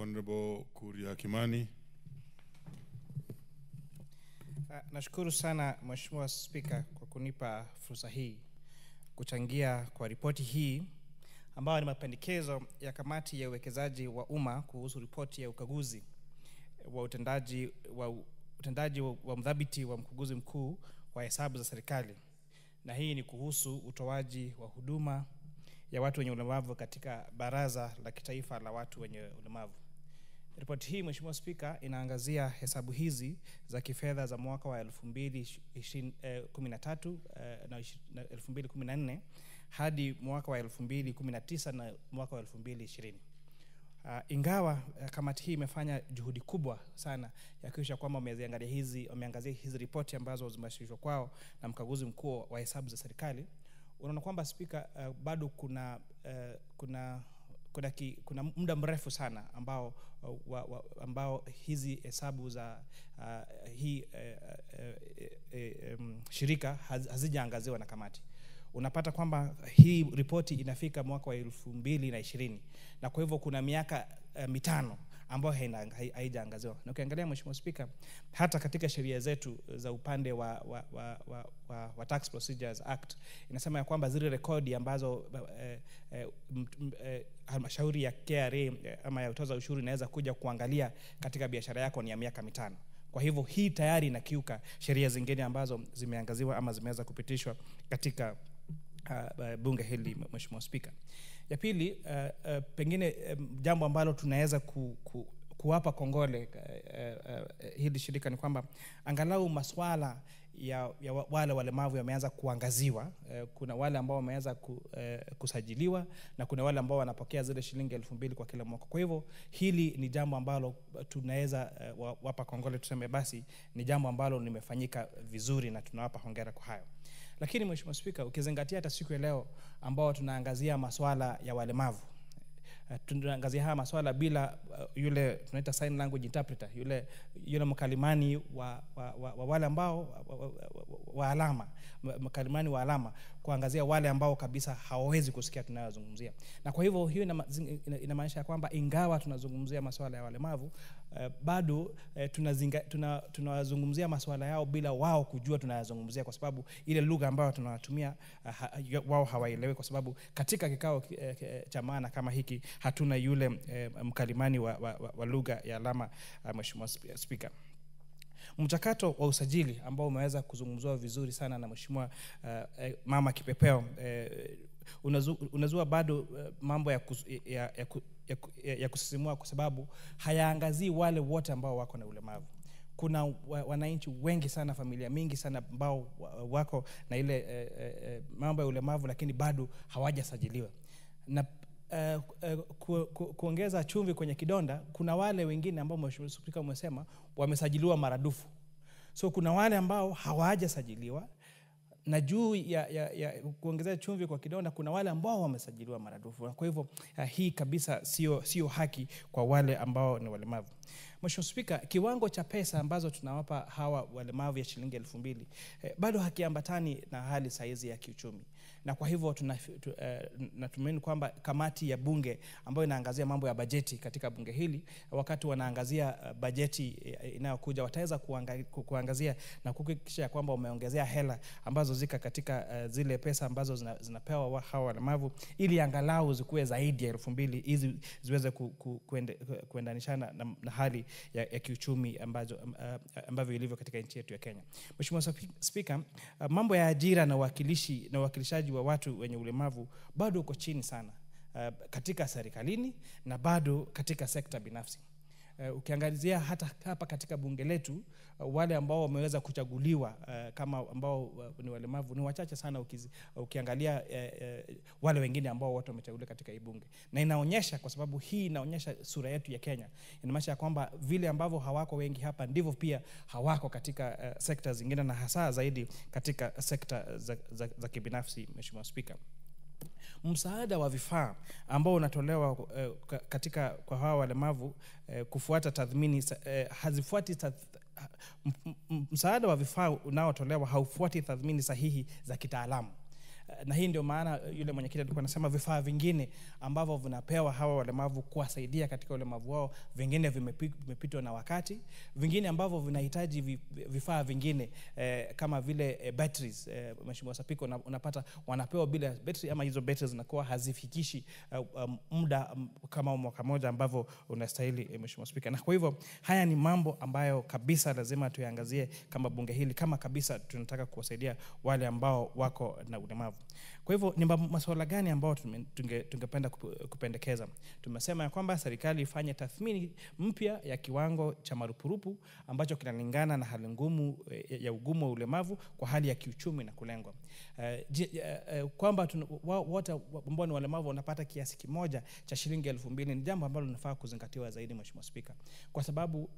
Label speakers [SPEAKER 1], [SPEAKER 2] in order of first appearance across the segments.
[SPEAKER 1] Honorable Kuria Kimani.
[SPEAKER 2] Nashukuru sana Mheshimiwa Speaker kwa kunipa fursa hii kuchangia kwa ripoti hii ambayo ni mapendekezo ya kamati ya uwekezaji wa umma kuhusu ripoti ya ukaguzi wa utendaji wa mdhibiti wa mkaguzi mkuu wa hesabu za serikali, na hii ni kuhusu utoaji wa huduma ya watu wenye ulemavu katika Baraza la Kitaifa la Watu wenye Ulemavu. Ripoti hii Mheshimiwa Speaker inaangazia hesabu hizi za kifedha za mwaka wa 2013 na 2014 hadi mwaka wa 2019 na mwaka wa 2020. Ingawa kamati hii imefanya juhudi kubwa sana ya kuhakikisha kwamba wameangazia hizi ripoti ambazo zimewasilishwa kwao na mkaguzi mkuu wa hesabu za serikali, unaona kwamba Speaker, bado kuna muda mrefu sana ambao hizi hesabu za shirika hazijaangaziwa na kamati. Unapata kwamba hii ripoti inafika mwaka wa 2020, na kwa hivyo kuna miaka 5 ambayo haijaangaziwa. Na ukiangalia Mheshimiwa Speaker, hata katika sheria zetu za upande wa Tax Procedures Act inasema ya kwamba zile rekodi ambazo halmashauri ya KRA ama ya utoza ushuru inaweza kuja kuangalia katika biashara yako ni ya miaka 5. Kwa hivyo hii tayari inakiuka sheria zingine ambazo zimeangaziwa ama zimeweza kupitishwa katika bunge hili Mheshimiwa Speaker. Ya pili, pengine jambo ambalo tunaweza kuwapa kongole hili shirika ni kwamba angalau masuala ya wale walemavu yameanza kuangaziwa. Kuna wale ambao wameanza kusajiliwa na kuna wale ambao wanapokea zile shilingi 2,000 kwa kila mwaka. Kwa hivyo hili ni jambo ambalo tunaweza wapa kongole, tuseme basi ni jambo ambalo limefanyika vizuri na tunawapa hongera kwa hayo. Lakini Mheshimiwa Speaker, ukizingatia hata siku ya leo ambao tunaangazia masuala ya walemavu, tunaangazia haya masuala bila yule tunaita sign language interpreter, yule mkalimani wa wale ambao wa alama, mkalimani wa alama, kuangazia wale ambao kabisa hawawezi kusikia tunayozungumzia. Na kwa hivyo hiyo inamaanisha kwamba ingawa tunazungumzia masuala ya walemavu, bado tunazungumzia masuala yao bila wao kujua tunayozungumzia, kwa sababu ile lugha ambayo tunatumia wao hawaelewi, kwa sababu katika kikao cha maana kama hiki hatuna yule mkalimani wa lugha ya alama. Mheshimiwa Speaker, mchakato wa usajili ambao umeweza kuzungumzwa vizuri sana na Mheshimiwa Mama Kipepeo unazua bado mambo ya kusisimua, kwa sababu hayaangazii wale wote ambao wako na ulemavu. Kuna wananchi wengi sana, familia mingi sana ambao wako na ile mambo ya ulemavu lakini bado hawajasajiliwa. Na kuongeza chumvi kwenye kidonda, kuna wale wengine ambao Mheshimiwa Speaker umesema wamesajiliwa maradufu. So kuna wale ambao hawajasajiliwa, na juu ya kuongeza chumvi kwa kidonda kuna wale ambao wamesajiliwa maradufu. Kwa hivyo hii kabisa sio haki kwa wale ambao ni walemavu. Mheshimiwa Speaker, kiwango cha pesa ambazo tunawapa hawa walemavu ya shilingi 2,000 bado hakiambatani na hali saizi ya kiuchumi. Na kwa hivyo natumaini kwamba kamati ya bunge ambayo inaangazia mambo ya bajeti katika bunge hili, wakati wanaangazia bajeti inayokuja, wataweza kuangazia na kuhakikisha kwamba wameongezea hela ambazo zika katika zile pesa ambazo zinapewa hawa walemavu, ili angalau zikuwe zaidi ya 2,000 hizi ziweze kuendanishana na hali ya kiuchumi ambavyo ilivyo katika nchi yetu ya Kenya. Mheshimiwa Speaker, mambo ya ajira na uwakilishaji wa watu wenye ulemavu bado uko chini sana katika serikalini na bado katika sekta binafsi. Ukiangalizia hata hapa katika bunge letu, wale ambao wameweza kuchaguliwa kama ambao ni walemavu ni wachache sana, ukiangalia wale wengine ambao wote wamechaguliwa katika hii bunge. Na inaonyesha, kwa sababu hii inaonyesha sura yetu ya Kenya, inamaanisha kwamba vile ambavyo hawako wengi hapa ndivyo pia hawako katika sekta zingine, na hasa zaidi katika sekta za kibinafsi. Mheshimiwa Speaker, msaada wa vifaa ambao unatolewa kwa hawa walemavu kufuata tathmini hazifuati msaada wa vifaa unaotolewa haufuati tathmini sahihi za kitaalamu. Na hii ndio maana yule mwenyekiti alikuwa anasema vifaa vingine ambavyo vinapewa hawa walemavu kuwasaidia katika ulemavu wao, vingine vimepitwa na wakati, vingine ambavyo vinahitaji vifaa vingine kama vile batteries. Mheshimiwa Sapiko, unapata wanapewa bila battery, ama hizo batteries zinakuwa hazifikishi muda kama mwaka moja ambavyo unastahili, Mheshimiwa Spika. Na kwa hivyo haya ni mambo ambayo kabisa lazima tuyaangazie kama bunge hili, kama kabisa tunataka kuwasaidia wale ambao wako na ulemavu. Kwa hivyo ni masuala gani ambao tungependa kupendekeza? Tumesema ya kwamba serikali ifanye tathmini mpya ya kiwango cha marupurupu ambacho kinalingana na hali ngumu ya ugumu wa ulemavu kwa hali ya kiuchumi na kulengwa. Kwamba wote ambao ni walemavu wanapata kiasi kimoja cha shilingi 2,000 ni jambo ambalo linafaa kuzingatiwa zaidi, Mheshimiwa Spika, kwa sababu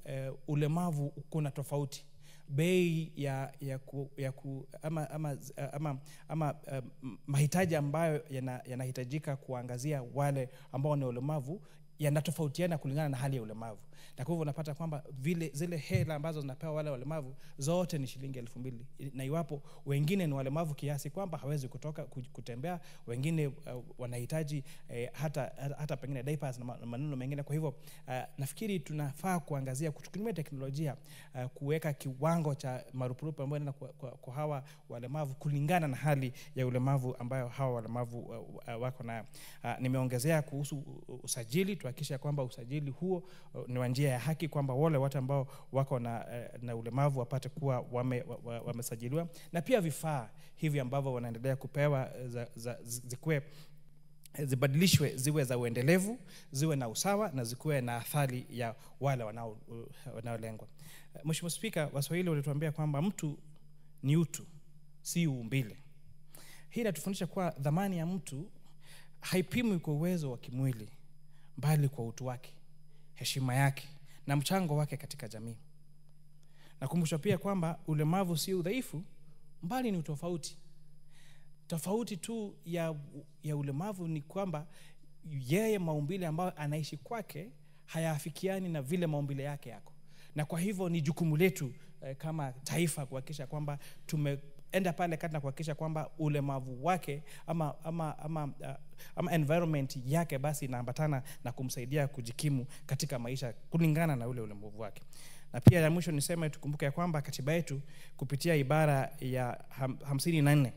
[SPEAKER 2] ulemavu kuna tofauti. Bei mahitaji ambayo yanahitajika kuangazia wale ambao ni ulemavu yanatofautiana kulingana na hali ya ulemavu. Na kwa hivyo unapata kwamba zile hela ambazo zinapewa wale walemavu zote ni shilingi 2,000. Na iwapo wengine ni walemavu kiasi kwamba hawezi kutoka kutembea, wengine wanahitaji hata pengine diapers na maneno mengine. Kwa hivyo nafikiri tunafaa kuangazia kutumia teknolojia kuweka kiwango cha marupurupu ambayo kwa hawa walemavu kulingana na hali ya ulemavu ambayo hawa walemavu wako nayo. Nimeongezea kuhusu usajili, tuhakikishe kwamba usajili huo ni njia ya haki, kwamba wale watu ambao wako na ulemavu wapate kuwa wamesajiliwa, na pia vifaa hivi ambavyo wanaendelea kupewa zibadilishwe ziwe za uendelevu, ziwe na usawa, na zikuwe na athari ya wale wanaolengwa. Mheshimiwa Spika, Waswahili walituambia kwamba mtu ni utu, si uumbile. Hii inatufundisha kuwa dhamani ya mtu haipimwi kwa uwezo wa kimwili, bali kwa utu wake, heshima yake na mchango wake katika jamii. Nakumbusha pia kwamba ulemavu si udhaifu, bali ni utofauti. Tofauti tu ya ulemavu ni kwamba yeye maumbile ambayo anaishi kwake hayaafikiani na vile maumbile yake yako. Na kwa hivyo ni jukumu letu kama taifa kuhakikisha kwamba tumeenda pale kati na kuhakikisha kwamba ulemavu wake ama environment yake basi inaambatana na kumsaidia kujikimu katika maisha kulingana na ule ulemavu wake. Na pia ya mwisho niseme tukumbuke ya kwamba katiba yetu kupitia ibara ya 54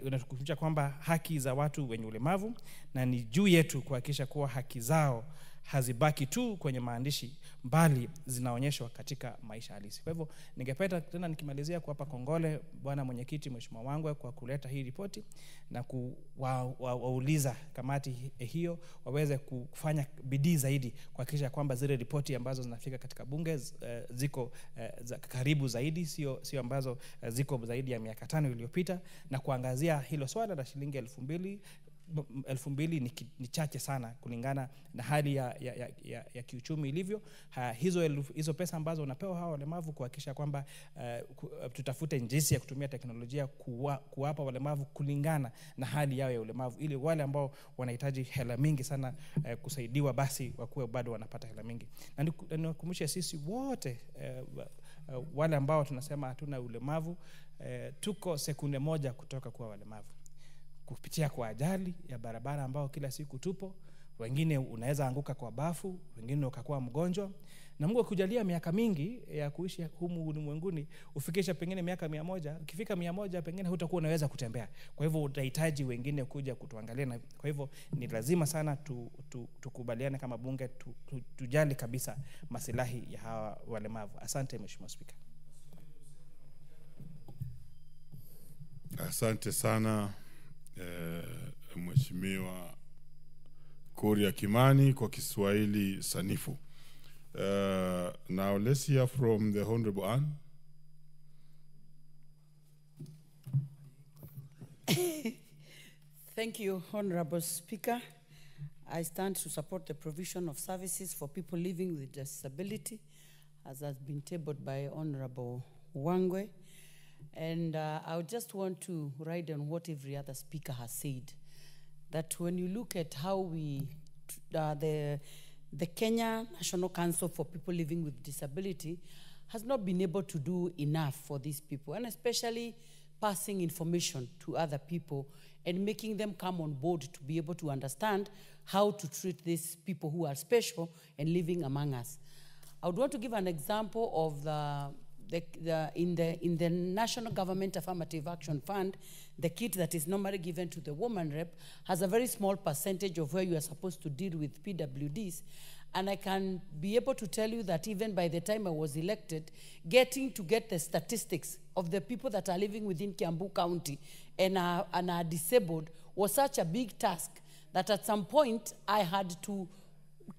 [SPEAKER 2] inatukumbusha kwamba haki za watu wenye ulemavu, na ni juu yetu kuhakikisha kuwa haki zao hazibaki tu kwenye maandishi, bali zinaonyeshwa katika maisha halisi. Kwa hivyo ningependa tena nikimalizia kuwapa kongole Bwana Mwenyekiti, Mheshimiwa Wangwe, kwa kuleta hii ripoti na kuwauliza kamati hiyo waweze kufanya bidii zaidi kuhakikisha kwamba zile ripoti ambazo zinafika katika bunge ziko karibu zaidi, sio ambazo ziko zaidi ya miaka 5 iliyopita, na kuangazia hilo swala la shilingi 2,000 ni chache sana kulingana na hali ya kiuchumi ilivyo. Hizo pesa ambazo unapewa hawa walemavu kuhakikisha kwamba tutafute jinsi ya kutumia teknolojia kuwapa walemavu kulingana na hali yao ya ulemavu, ili wale ambao wanahitaji hela mingi sana kusaidiwa basi wakuwe bado wanapata hela mingi. Na nikukumbushe sisi wote wale ambao tunasema hatuna ulemavu, tuko sekunde moja kutoka kuwa walemavu kupitia kwa ajali ya barabara ambao kila siku tupo. Wengine unaweza anguka kwa bafu, wengine ukakuwa mgonjwa, na Mungu akujalia miaka mingi ya kuishi humu ulimwenguni, ufikisha pengine miaka 100. Ukifika 100 pengine hutakuwa unaweza kutembea. Kwa hivyo utahitaji wengine kuja kutuangalia, na kwa hivyo ni lazima sana tukubaliane kama bunge tujali kabisa maslahi ya hawa walemavu. Asante Mheshimiwa Spika.
[SPEAKER 1] Asante sana Mheshimiwa Kuria Kimani kwa Kiswahili sanifu. Now let's hear from the Honorable Anne.
[SPEAKER 3] Thank you, Honorable Speaker. I stand to support the provision of services for people living with disability, as has been tabled by Honorable Wangwe. And I just want to ride on what every other speaker has said, that when you look at how the Kenya National Council for People Living with Disability has not been able to do enough for these people, and especially passing information to other people and making them come on board to be able to understand how to treat these people who are special and living among us. I would want to give an example of in the National Government Affirmative Action Fund, the kit that is normally given to the woman rep has a very small percentage of where you are supposed to deal with PWDs. And I can be able to tell you that even by the time I was elected, get the statistics of the people that are living within Kiambu County and are disabled was such a big task that at some point I had to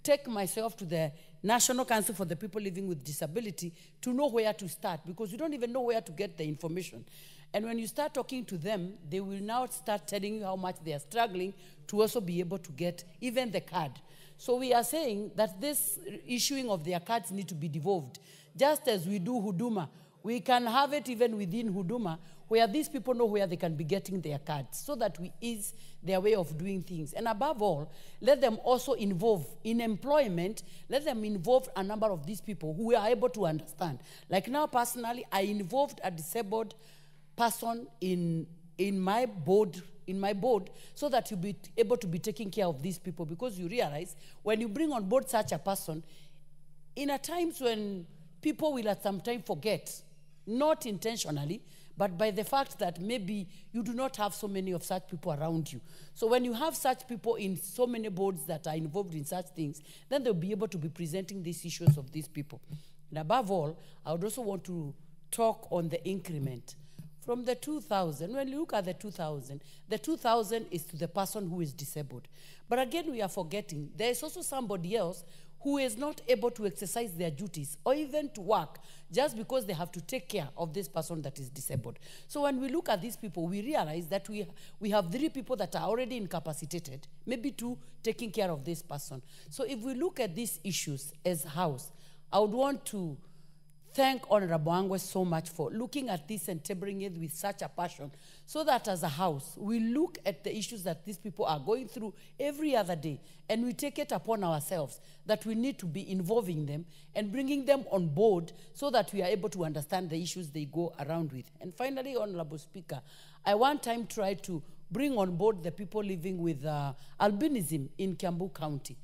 [SPEAKER 3] take myself to the National Council for the People Living with Disability to know where to start, because you don't even know where to get the information. And when you start talking to them, they will now start telling you how much they are struggling to also be able to get even the card. So we are saying that this issuing of their cards need to be devolved. Just as we do Huduma, we can have it even within Huduma, where these people know where they can be getting their cards, so that we ease their way of doing things. And above all, let them also involve in employment, let them involve a number of these people who are able to understand. Like now, personally, I involved a disabled person in my board, so that you'll be able to be taking care of these people, because you realize when you bring on board such a person, in a times when people will at some time forget, not intentionally, but by the fact that maybe you do not have so many of such people around you. So when you have such people in so many boards that are involved in such things, then they'll be able to be presenting these issues of these people. And above all, I would also want to talk on the increment. From the 2,000, when you look at the 2,000 is to the person who is disabled. But again, we are forgetting, there is also somebody else who is not able to exercise their duties or even to work just because they have to take care of this person that is disabled. So when we look at these people, we realize that we have 3 people that are already incapacitated, maybe 2 taking care of this person. So if we look at these issues as a house, I would want to thank Honorable Wangwe so much for looking at this and tabling it with such a passion, so that as a house, we look at the issues that these people are going through every other day, and we take it upon ourselves that we need to be involving them and bringing them on board so that we are able to understand the issues they go around with. And finally, Honorable Speaker, I one time tried to bring on board the people living with albinism in Kiambu County.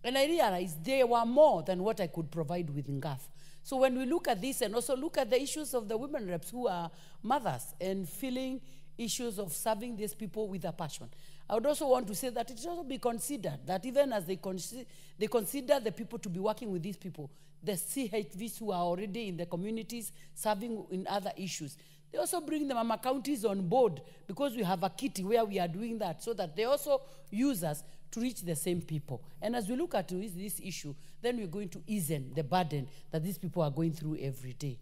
[SPEAKER 3] And I realized they were more than what I could provide with NGAF. So when we look at this and also look at the issues of the women reps who are mothers and feeling issues of serving these people with a passion, I would also want to say that it should also be considered that even as they consider the people to be working with these people, the CHVs who are already in the communities serving in other issues, they also bring the mama counties on board, because we have a kitty where we are doing that, so that they also use us to reach the same people. And as we look at this issue, then we're going to ease the burden that these people are going through every day.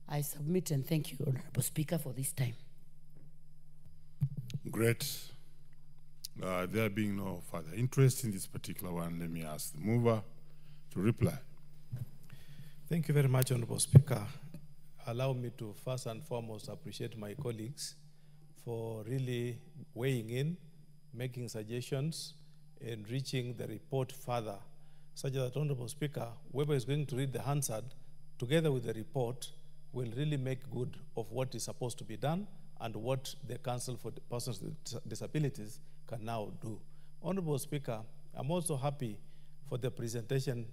[SPEAKER 3] I submit and thank you, Honorable Speaker, for this time.
[SPEAKER 1] Great. There being no further interest in this particular one, let me ask the mover to reply.
[SPEAKER 4] Thank you very much, Honorable Speaker. Allow me to first and foremost appreciate my colleagues for really weighing in, making suggestions, and reaching the report further, such that, Honorable Speaker, whoever is going to read the Hansard, together with the report, will really make good of what is supposed to be done and what the Council for Persons with Disabilities can now do. Honorable Speaker, I'm also happy for the presentation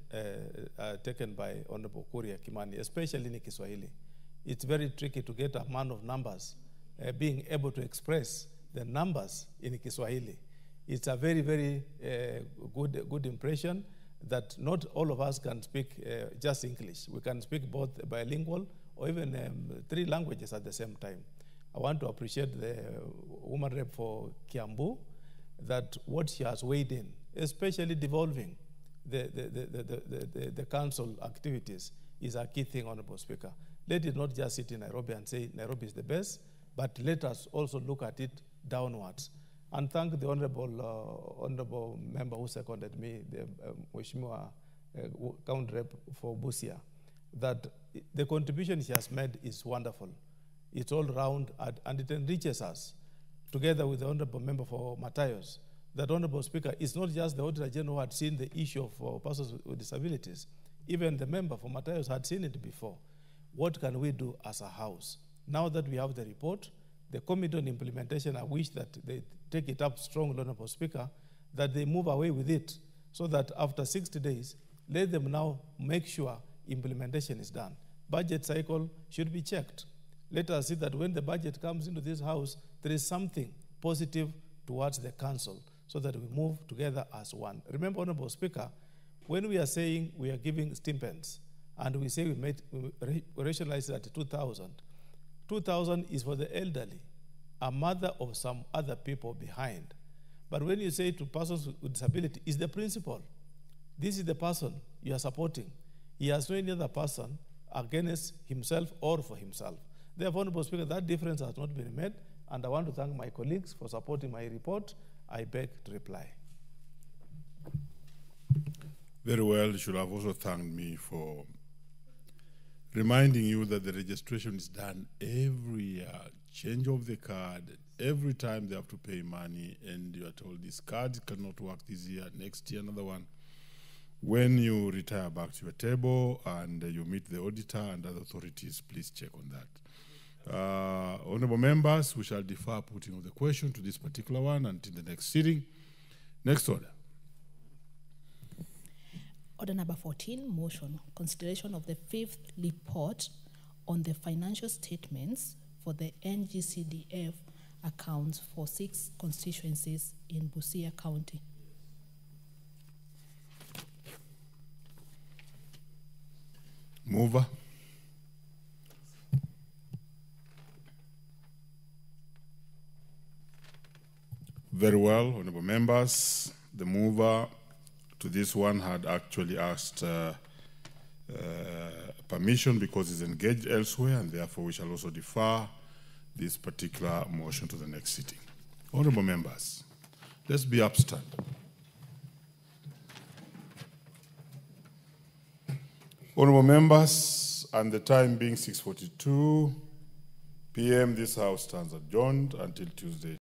[SPEAKER 4] taken by Honorable Kuria Kimani, especially in Kiswahili. It's very tricky to get a man of numbers being able to express the numbers in Kiswahili. It's a very, very good impression that not all of us can speak just English. We can speak both bilingual or even 3 languages at the same time. I want to appreciate the woman rep for Kiambu, that what she has weighed in, especially devolving the council activities, is a key thing, Honorable Speaker. Let it not just sit in Nairobi and say Nairobi is the best, but let us also look at it downwards. And thank the honorable member who seconded me, the Mheshimiwa County Rep for Busia, that the contribution she has made is wonderful. It's all round, and it enriches us, together with the honorable member for Matayos. That, Honorable Speaker, it's not just the Auditor General who had seen the issue of persons with disabilities. Even the member for Matayos had seen it before. What can we do as a house? Now that we have the report, the Committee on Implementation, I wish that they take it up strongly, Honorable Speaker, that they move away with it so that after 60 days, let them now make sure implementation is done. Budget cycle should be checked. Let us see that when the budget comes into this House, there is something positive towards the council so that we move together as one. Remember, Honorable Speaker, when we are saying we are giving stipends and we say we rationalize it at 2,000, 2,000 is for the elderly, a mother of some other people behind. But when you say to persons with disability, is the principal. This is the person you are supporting. He has no any other person against himself or for himself. Therefore, Honorable Speaker, that difference has not been made, and I want to thank my colleagues for supporting my report. I beg to reply.
[SPEAKER 1] Very well. You should have also thanked me for reminding you that the registration is done every year. Change of the card. Every time they have to pay money, and you are told this card cannot work this year, next year another one. When you retire back to your table and you meet the auditor and other authorities, please check on that. Honorable members, we shall defer putting of the question to this particular one until the next sitting. Next order.
[SPEAKER 5] Order number 14, motion, consideration of the 5th report on the financial statements for the NGCDF accounts for 6 constituencies in Busia County.
[SPEAKER 1] Mover. Very well, honorable members. The mover to this one had actually asked permission because he's engaged elsewhere, and therefore we shall also defer this particular motion to the next sitting. Honorable members, let's be upstanding. Honorable members, and the time being 6:42 p.m., this House stands adjourned until Tuesday.